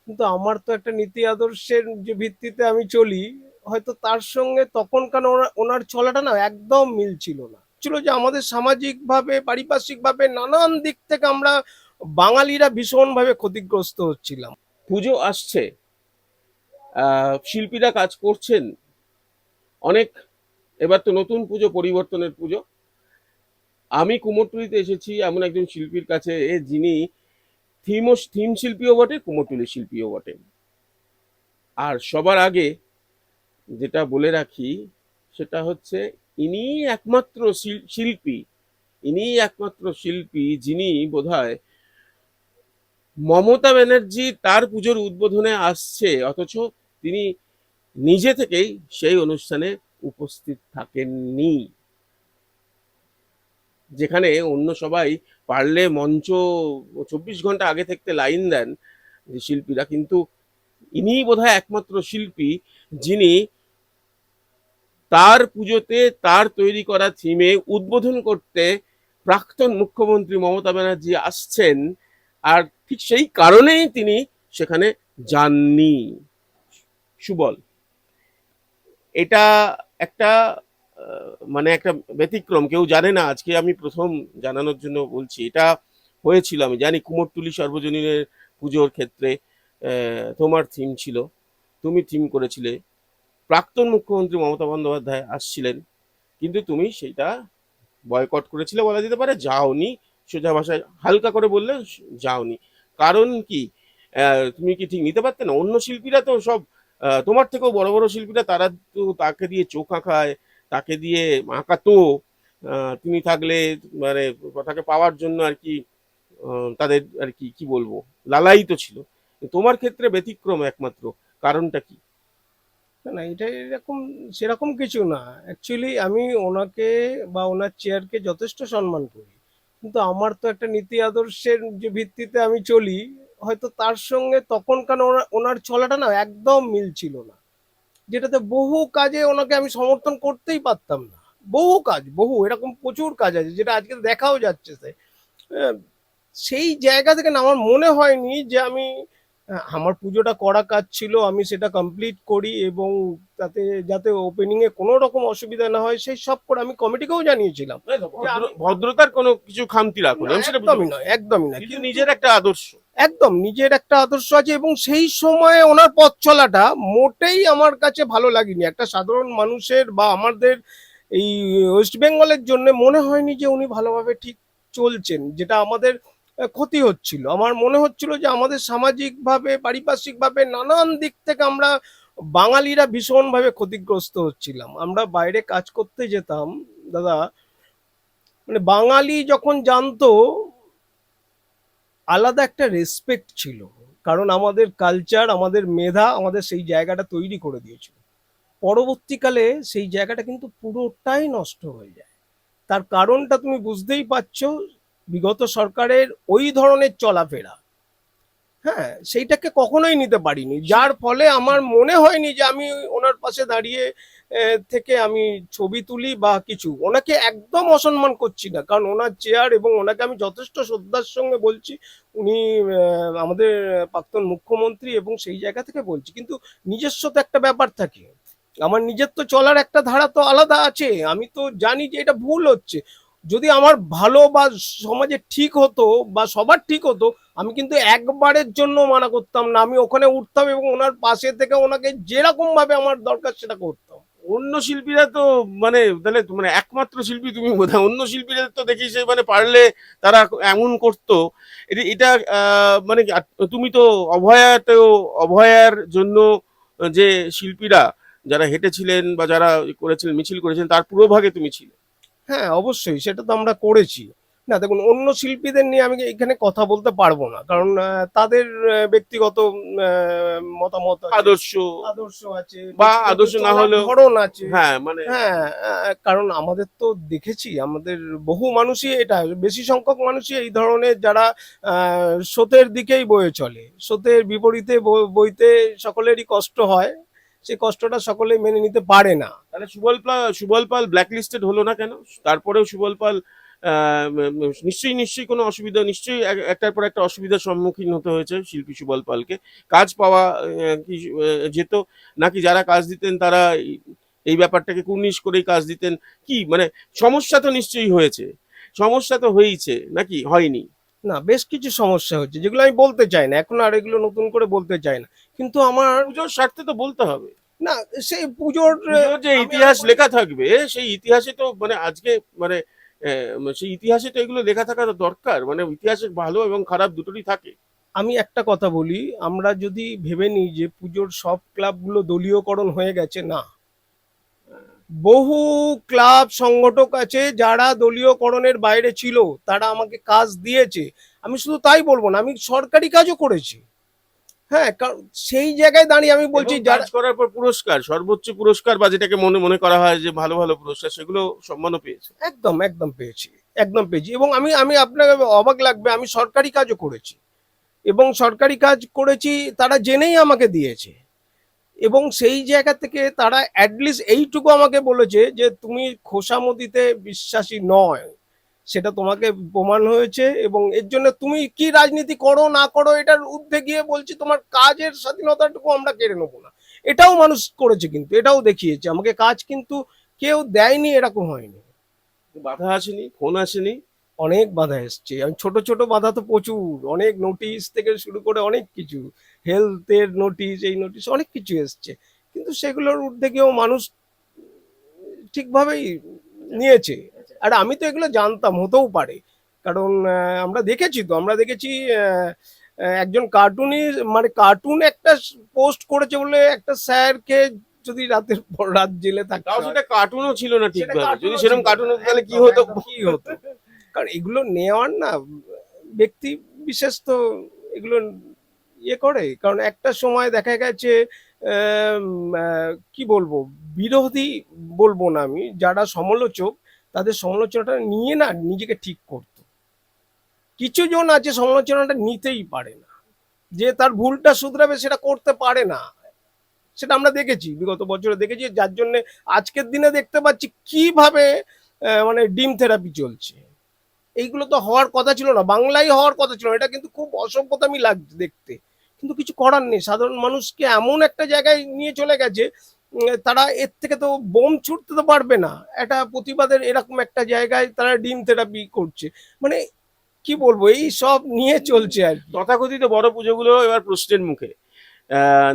কিন্তু আমার তো একটা নীতি আদর্শের যে ভিত্তিতে আমি চলি, হয়তো তার সঙ্গে তখনকার ওনার চলাটা না একদম মিল ছিল না। ছিল যে আমাদের সামাজিকভাবে পারিপার্শ্বিকভাবে নানান দিক থেকে আমরা বাঙালিরা ভীষণভাবে ক্ষতিগ্রস্ত হচ্ছিলাম। পুজো আসছে, শিল্পীরা কাজ করছেন অনেক। এবার তো নতুন পুজো, পরিবর্তনের পুজো। আমি কুমোরটুলিতে এসেছি এমন একজন শিল্পীর কাছে, যিনি থিম শিল্পীও বটে, কুমোরটুলি শিল্পীও বটে। আর সবার আগে যেটা বলে রাখি সেটা হচ্ছে, ইনিই একমাত্র শিল্পী, ইনিই একমাত্র শিল্পী যিনি বোধহয় মমতা ব্যানার্জি তার পুজোর উদ্বোধনে আসছে অথচ তিনি নিজে থেকেই সেই অনুষ্ঠানে উপস্থিত থাকেননি। যেখানে অন্য সবাই পারলে মঞ্চ 24 ঘন্টা আগে থাকতে লাইন দেন যে শিল্পীরা, কিন্তু ইনিই বোধহয় একমাত্র শিল্পী যিনি তার পুজোতে তার তৈরি করা থিমে উদ্বোধন করতে প্রাক্তন মুখ্যমন্ত্রী মমতা ব্যানার্জি আসছেন, আর ঠিক সেই কারণেই তিনি সেখানে যাননি। সুবল, এটা একটা মানে একটা ব্যতিক্রম, কেউ জানে না, আজকে আমি প্রথম জানানোর জন্য বলছি। এটা হয়েছিল, আমি জানি, কুমোরটুলি সর্বজনীনের পুজোর ক্ষেত্রে তোমার থিম ছিল, তুমি থিম করেছিলে, প্রাক্তন মুখ্যমন্ত্রী মমতা বন্দ্যোপাধ্যায় আসছিলেন, কিন্তু তুমি সেটা বয়কট করেছিলে বলা যেতে পারে, যাওনি। সোজা ভাষায় হালকা করে বললে যাওনি। কারণ কি? তুমি কি ঠিক নিতে পারতে না? অন্য শিল্পীরা তো সব তোমার থেকেও বড় বড় শিল্পীরা, তারা তো তাকে দিয়ে চোখ আঁকায়, তাকে দিয়ে আঁকাতো। তুমি থাকলে মানে তাকে পাওয়ার জন্য আর কি তাদের আর কি কি বলবো, লালায়িত ছিল। তোমার ক্ষেত্রে ব্যতিক্রম একমাত্র, কারণটা কি? না না, এটা এরকম সেরকম কিছু না। অ্যাকচুয়ালি আমি ওনাকে বা ওনার চেয়ারকে যথেষ্ট সম্মান করি, কিন্তু আমার তো একটা নীতি আদর্শের যে ভিত্তিতে আমি চলি, হয়তো তার সঙ্গে তখনকার ওনার চলাটা না একদম মিল ছিল না। যেটাতে বহু কাজে ওনাকে আমি সমর্থন করতেই পারতাম না। বহু কাজ, বহু এরকম প্রচুর কাজ আছে যেটা আজকে দেখাও যাচ্ছে। আহ, সেই জায়গা থেকে না আমার মনে হয়নি যে আমি আমার পুজোটা করা কাজ ছিল, আমি সেটা কমপ্লিট করি এবং তাতে যাতে ওপেনিং এ কোনো রকম অসুবিধা না হয় সেই সব করে আমি কমিটিকেও জানিয়েছিলাম যে আমি ভদ্রতার কোনো কিছু খামতি রাখুন, না, আমি সেটা বুঝতে একদমই পারছি, নয়, একদমই নয়, কিন্তু কিন্তু নিজের একটা আদর্শ। একদম নিজের একটা আদর্শ আছে এবং সেই সময়ে ওনার পথ চলাটা মোটেই আমার কাছে ভালো লাগেনি। একটা সাধারণ মানুষের বা আমাদের এই ওয়েস্ট বেঙ্গলের জন্য মনে হয়নি যে উনি ভালোভাবে ঠিক চলছেন, যেটা আমাদের ক্ষতি হচ্ছিল। আমার মনে হচ্ছিল যে আমাদের সামাজিকভাবে পারিপার্শ্বিকভাবে নানান দিক থেকে আমরা বাঙালিরা ভীষণভাবে ক্ষতিগ্রস্ত হচ্ছিলাম। আমরা বাইরে কাজ করতে যেতাম দাদা, মানে বাঙালি যখন জানতো, আলাদা একটা রেসপেক্ট ছিল, কারণ আমাদের কালচার, আমাদের মেধা আমাদের সেই জায়গাটা তৈরি করে দিয়েছিল। পরবর্তীকালে সেই জায়গাটা কিন্তু পুরোটাই নষ্ট হয়ে যায়। তার কারণটা তুমি বুঝতেই পারছো, বিগত সরকারের ওই ধরনের চলাফেরা। হ্যাঁ, সেইটাকে কখনোই নিতে পারিনি, যার ফলে আমার মনে হয়নি যে আমি ওনার পাশে দাঁড়িয়ে থেকে আমি ছবি তুলি বা কিছু। ওনাকে একদম অসম্মান করছি না, কারণ ওনার চেয়ার এবং ওনাকে আমি যথেষ্ট শ্রদ্ধার সঙ্গে বলছি। উনি আমাদের প্রাক্তন মুখ্যমন্ত্রী এবং সেই জায়গা থেকে বলছি, কিন্তু নিজস্ব তো একটা ব্যাপার থাকে। আমার নিজের তো চলার একটা ধারা তো আলাদা আছে। আমি তো জানি যে এটা ভুল হচ্ছে। যদি আমার ভালো বা সমাজে ঠিক হতো বা সবার ঠিক হতো, আমি কিন্তু একবারের জন্য মানা করতাম না, আমি ওখানে উঠতাম এবং ওনার পাশে থেকে ওনাকে যেরকম ভাবে আমার দরকার সেটা করতাম। অন্য শিল্পীরা তো মানে তাহলে মানে একমাত্র শিল্পী তুমি বোধহয়, অন্য শিল্পীরা তো দেখি সে মানে পারলে তারা এমন করতো। এটা এটা মানে কি, আর তুমি তো অভয়াতেও, অভয়ার জন্য যে শিল্পীরা যারা হেঁটেছিলেন বা যারা করেছিলেন, মিছিল করেছেন, তার পুরোভাগে তুমি ছিলে। হ্যাঁ, অবশ্যই সেটা তো আমরা করেছি। না দেখুন, অন্য শিল্পীদের নিয়ে আমি এখানে কথা বলতে পারবো না, কারণ তাদের ব্যক্তিগত মতামত আছে, আদর্শ আদর্শ আছে, বা ব্যক্তিগত আদর্শ না চলার হলেও, ধরন আছে। হ্যাঁ মানে, হ্যাঁ, কারণ আমাদের তো দেখেছি, আমাদের বহু মানুষই, এটা বেশি সংখ্যক মানুষই এই ধরনের যারা স্রোতের দিকেই বয়ে চলে, স্রোতের বিপরীতে বইতে সকলেরই কষ্ট হয়। সেই কষ্টটা সকলেই মেনে নিতে পারে না। তাহলে সুবল পাল ব্ল্যাক লিস্টেড হলো না কেন? তারপরেও সুবল পাল নিশ্চয়ই কোনো অসুবিধা, নিশ্চয়ই একটার পর একটা অসুবিধার সম্মুখীন হতে হয়েছে শিল্পী সুবল পালকে। কাজ পাওয়া কি যেত, নাকি যারা কাজ দিতেন তারা এই ব্যাপারটাকে কুর্নিশ করেই কাজ দিতেন, কি মানে সমস্যা তো নিশ্চয়ই হয়েছে, সমস্যা তো হয়েছে নাকি হয়নি? না, বেশ কিছু সমস্যা হচ্ছে যেগুলো আমি বলতে চাই না এখন, আর এগুলো নতুন করে বলতে চাই না। কিন্তু আমার পুজোর স্বার্থে তো বলতে হবে। না, সেই পুজোর পুজোর যে আমি আরো ইতিহাস বলি, লেখা থাকবে সেই ইতিহাসে তো মানে আজকে মানে সেই ইতিহাসে তো এগুলো লেখা থাকা তো দরকার, মানে ইতিহাসে ভালো এবং খারাপ দুটোই থাকে। আমি একটা কথা বলি, আমরা যদি ভেবে নিই যে পুজোর সব ক্লাবগুলো দলীয়করণ হয়ে গেছে, না, বহু ক্লাব সংগঠক আছে যারা দলীয়করণের বাইরে ছিল, তারা আমাকে কাজ দিয়েছে। আমি শুধু তাই বলবো না, আমি সরকারি কাজও করেছি। হ্যাঁ, কারণ সেই জায়গায় দাঁড়িয়ে আমি বলছি এবং কাজ যারা করার পর পুরস্কার, সর্বোচ্চ পুরস্কার বা যেটাকে মনে মনে করা হয় যে ভালো ভালো পুরস্কার, সেগুলো সম্মানও পেয়েছে। একদম একদম পেয়েছি, একদম পেয়েছি। এবং আমি আমি আপনাকে অবাক লাগবে, আমি সরকারি কাজও করেছি, এবং সরকারি কাজ করেছি তারা জেনেই আমাকে দিয়েছে। এবং সেই জায়গা থেকে তারা অ্যাটলিস্ট এইটুকু আমাকে বলেছে যে তুমি খোসামতিতে বিশ্বাসী নয়, সেটা তোমাকে প্রমাণ হয়েছে, এবং এর জন্য তুমি কি রাজনীতি করো না করো এটার ঊর্ধ্বে গিয়ে বলছি তোমার কাজের স্বাধীনতাটুকু আমরা কেড়ে নেবো না। এটাও মানুষ করেছে, কিন্তু এটাও দেখিয়েছে আমাকে, কাজ কিন্তু কেউ দেয়নি এরকম হয়নি। বাধা আসেনি, ফোন আসেনি? অনেক বাধা এসছে, আমি ছোট ছোট বাধা তো প্রচুর, অনেক নোটিশ থেকে শুরু করে অনেক কিছু, হেলথের নোটিশ, এই নোটিশ অনেক কিছু এসছে, কিন্তু সেগুলোর ঊর্ধ্বে গিয়েও মানুষ ঠিকভাবেই নিয়েছে। আর আমি তো এগুলো জানতাম হতেও পারে, কারণ আমরা দেখেছি তো, আমরা দেখেছি একজন কার্টুনই, মানে কার্টুন একটা পোস্ট করেছে বলে একটা স্যারকে যদি রাতের পর রাত জেলে থাকতে তাও হয়, সেটা কার্টুনও ছিল না সেটা ঠিকভাবে, যদি কার্টুনও সেরকম ছিল কার্টুন না। হতো তাহলে কি একদম, হতো? একদম কি হতো, কারণ এগুলো নেওয়ার না, ব্যক্তি বিশেষ তো এগুলো ইয়ে করে, কারণ একটা সময় দেখা গেছে কি বলবো, বিরোধী বলবো না আমি, যারা সমালোচক তাদের সমালোচনাটা নিয়ে না নিজেকে ঠিক করতো। কিছু জন আছে সমালোচনাটা নিতেই পারে না, যে তার ভুলটা শুধরাবে সেটা করতে পারে না। সেটা আমরা দেখেছি, বিগত বছরে দেখেছি, যার জন্য আজকের দিনে দেখতে পাচ্ছি কিভাবে মানে ডিম থেরাপি চলছে। এইগুলো তো হওয়ার কথা ছিল না, বাংলায় হওয়ার কথা ছিল না। এটা কিন্তু খুব অসভ্যতামি লাগছে দেখতে, কিন্তু কিছু করার নেই, সাধারণ মানুষকে এমন একটা জায়গায় নিয়ে চলে গেছে, তারা এর থেকে তো বোম ছুটতে তো পারবে না, একটা প্রতিবাদের এরকম একটা জায়গায় তারা ডিম থেরাপি করছে। মানে কি বলবো, এই সব নিয়ে চলছে আর কি। তথাকথিত বড় পুজোগুলো এবার প্রশ্নের মুখে।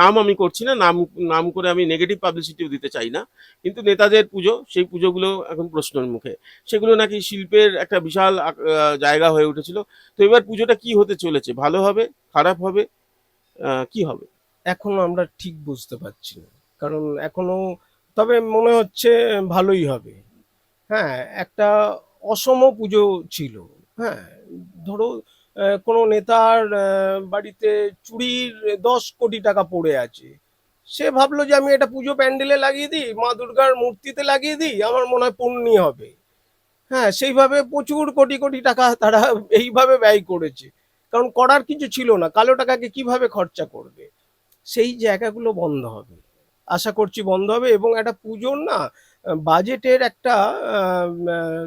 নাম আমি করছি না, নাম নাম করে আমি নেগেটিভ পাবলিসিটিও দিতে চাই না, কিন্তু নেতাদের পুজো, সেই পুজোগুলো এখন প্রশ্নের মুখে। সেগুলো নাকি শিল্পের একটা বিশাল জায়গা হয়ে উঠেছিল। তো এবার পুজোটা কি হতে চলেছে, ভালো হবে, খারাপ হবে, কি হবে? এখনো আমরা ঠিক বুঝতে পারছি না, কারণ এখনো, তবে মনে হচ্ছে ভালোই হবে। হ্যাঁ, একটা অসম পুজো ছিল। হ্যাঁ, ধরো কোনো নেতার বাড়িতে চুরির 10 কোটি টাকা পড়ে আছে, সে ভাবলো যে আমি এটা পুজো প্যান্ডেলে লাগিয়ে দিই, মা দুর্গার মূর্তিতে লাগিয়ে দিই, আমার মনে হয় পুণ্যি হবে। হ্যাঁ, সেইভাবে প্রচুর কোটি কোটি টাকা তারা এইভাবে ব্যয় করেছে, কারণ করার কিছু ছিল না, কালো টাকাকে কিভাবে খরচা করবে। সেই জায়গাগুলো বন্ধ হবে, আশা করছি বন্ধ হবে, এবং একটা পুজোর না বাজেটের একটা আহ, আহ,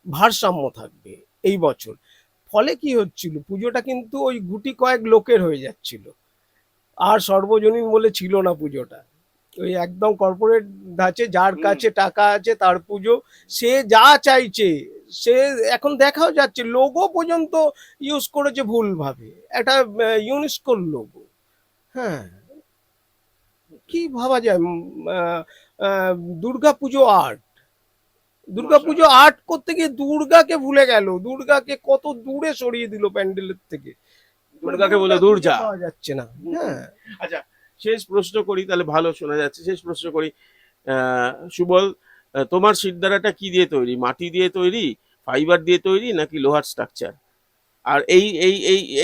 ভারসাম্য থাকবে এই বছর। ফলে কি হচ্ছিল, পুজোটা কিন্তু ওই গুটি কয়েক লোকের হয়ে যাচ্ছিল, আর সর্বজনীন বলে ছিল না পুজোটা। ওই একদম কর্পোরেট ধাঁচে, যার কাছে টাকা আছে তার পুজো, সে যা চাইছে, সে এখন দেখাও যাচ্ছে, লোগো পর্যন্ত ইউজ করেছে ভুলভাবে, একটা ইউনেস্কোর লোগো। হ্যাঁ, কি ভাবা যায়, আহ, আহ, দুর্গাপুজো আর্ট, দুর্গাপুজো আর্ট করতে গিয়ে দুর্গাকে ভুলে গেল, দুর্গাকে কত দূরে সরিয়ে দিল প্যান্ডেলের থেকে, মানে দুর্গাকে বলে দুর্গা দূর খুঁজে যা। পাওয়া যাচ্ছে না। হ্যাঁ, আচ্ছা, শেষ প্রশ্ন করি, তাহলে ভালো শোনা যাচ্ছে, শেষ প্রশ্ন করি। সুবল, তোমার শিরদাঁড়াটা কি দিয়ে তৈরি, মাটি দিয়ে তৈরি, ফাইবার দিয়ে তৈরি, নাকি লোহার স্ট্রাকচার? আর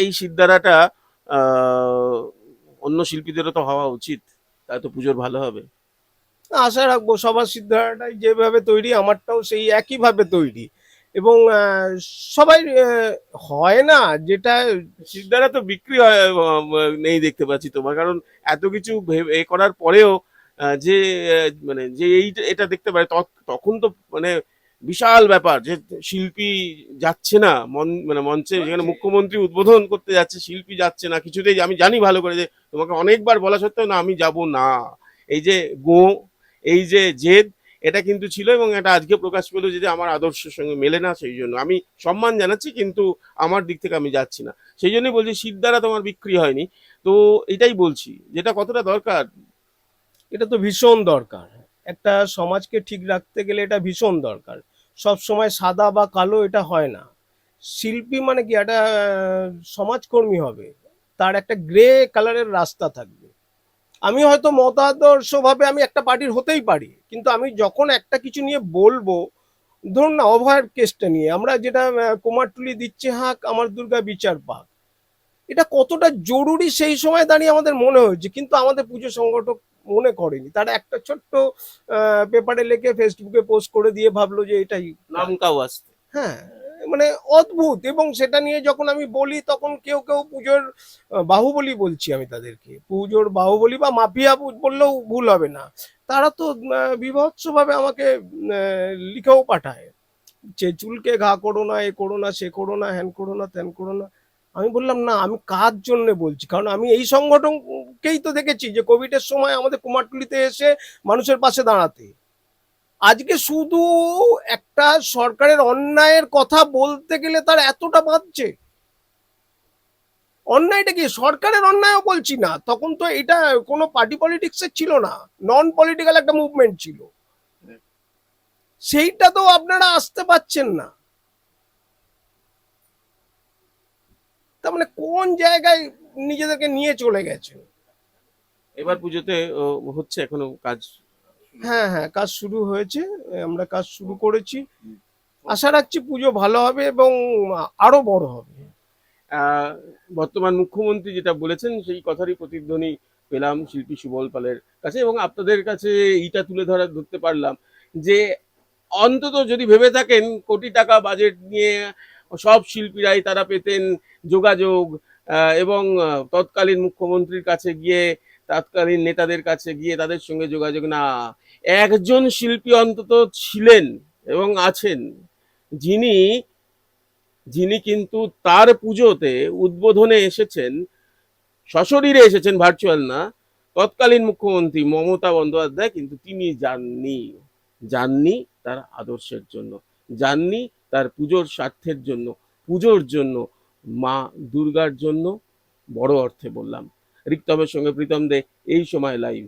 এই শিরদাঁড়াটা আহ, অন্য শিল্পীদেরও তো হওয়া উচিত, তাই তো পুজোর ভালো হবে। আশা রাখবো সবার সিদ্ধারাটাই যেভাবে তৈরি, আমারটাও সেই একইভাবে তৈরি, এবং সবাই হয় না যেটা। শিরদাঁড়া তো বিক্রি হয় নেই দেখতে পাচ্ছি তোমার, কারণ এত কিছু এ করার পরেও যে মানে যে এটা দেখতে পারে তখন তো মানে বিশাল ব্যাপার যে শিল্পী যাচ্ছে না মানে মঞ্চে, যেখানে মুখ্যমন্ত্রী উদ্বোধন করতে যাচ্ছে শিল্পী যাচ্ছে না কিছুতেই। আমি জানি ভালো করে যে তোমাকে অনেকবার বলা সত্ত্বেও না আমি যাব না, এই যে গো, এই যে জেদ, এটা কিন্তু ছিল এবং এটা আজকে প্রকাশ পেলো যে আমার আদর্শের সঙ্গে মেলে না। সেই জন্য আমি সম্মান জানাচ্ছি, কিন্তু আমার দিক থেকে আমি যাচ্ছি না। সেই জন্যই বলছি শীত দ্বারা তোমার বিক্রি হয়নি। তো এটাই বলছি যেটা কতটা দরকার। এটা তো ভীষণ দরকার, একটা সমাজকে ঠিক রাখতে গেলে এটা ভীষণ দরকার। সব সময় সাদা বা কালো এটা হয় না। শিল্পী মানে কি একটা সমাজকর্মী হবে, তার একটা গ্রে কালারের রাস্তা থাকবে। আমি হয়তো মতাদর্শভাবে আমি একটা পার্টির হতেই পারি, কিন্তু আমি যখন একটা কিছু নিয়ে বলবো, ধরুন না অভয়ের কেসটা নিয়ে আমরা যেটা কুমারটুলি দিচ্ছে হাঁক আমার দুর্গা বিচার পাক, এটা কতটা জরুরি সেই সময় দাঁড়িয়ে আমাদের মনে হয়েছে, কিন্তু আমাদের পুজো সংগঠক মনে করেনি। তারা একটা ছোট্ট পেপারে লিখে ফেসবুকে পোস্ট করে দিয়ে ভাবলো যে এটাই নাম কাও আসতে। হ্যাঁ, মানে অদ্ভুত। এবং সেটা নিয়ে যখন আমি বলি তখন কেউ কেউ পুজোর বাহুবলী বলছি আমি তাদেরকে, পুজোর বাহুবলী বা মাফিয়া বললেও ভুল হবে না, তারা তো বীভৎসভাবে আমাকে লিখেও পাঠায় যে চুলকে ঘা করো না, এ করো না, সে করো না, হ্যান করো না, ত্যান করো না। আমি বললাম না, আমি কার জন্য বলছি, কারণ আমি এই সংগঠনকেই তো দেখেছি যে কোভিডের সময় আমাদের কুমারটুলিতে এসে মানুষের পাশে দাঁড়াতে। আজকে শুধু একটা সরকারের অন্যায়ের কথা বলতে গেলে তার এতটা বাঁধছে। অন্যায়টা কি, সরকারের অন্যায়ও বলছি না, তখন তো এটা কোনো পার্টি পলিটিক্সের ছিল না, নন পলিটিক্যাল একটা মুভমেন্ট ছিল, সেইটা তো আপনারা আসতে পাচ্ছেন না। তার মানে কোন জায়গায় নিজেদেরকে নিয়ে চলে গেছেন। এবার পুজোতে হচ্ছে এখনো কাজ? হ্যাঁ হ্যাঁ, কাজ শুরু হয়েছে, আমরা কাজ শুরু করেছি। আশা রাখছি পুজো ভালো হবে এবং আরো বড় হবে। আহ, বর্তমান মুখ্যমন্ত্রী যেটা বলেছেন সেই কথারই প্রতিধ্বনি পেলাম শিল্পী সুবল পালের কাছে, এবং আপনাদের কাছে এইটা তুলে ধরতে পারলাম যে অন্তত যদি ভেবে থাকেন কোটি টাকা বাজেট নিয়ে সব শিল্পীরাই তারা পেতেন যোগাযোগ, এবং তৎকালীন মুখ্যমন্ত্রীর কাছে গিয়ে, তৎকালীন নেতাদের কাছে গিয়ে তাদের সঙ্গে যোগাযোগ না, একজন শিল্পী অন্তত ছিলেন এবং আছেন যিনি যিনি কিন্তু তার পুজোতে উদ্বোধনে এসেছেন, সশরীরে এসেছেন, ভার্চুয়াল না। তৎকালীন মুখ্যমন্ত্রী মমতা বন্দ্যোপাধ্যায় কিন্তু তিনি যাননি। যাননি তার আদর্শের জন্য, যাননি তার পুজোর স্বার্থের জন্য, পুজোর জন্য, মা দুর্গার জন্য। বড় অর্থে বললাম। রিক্তমের সঙ্গে প্রীতম দে, এই সময় লাইভ।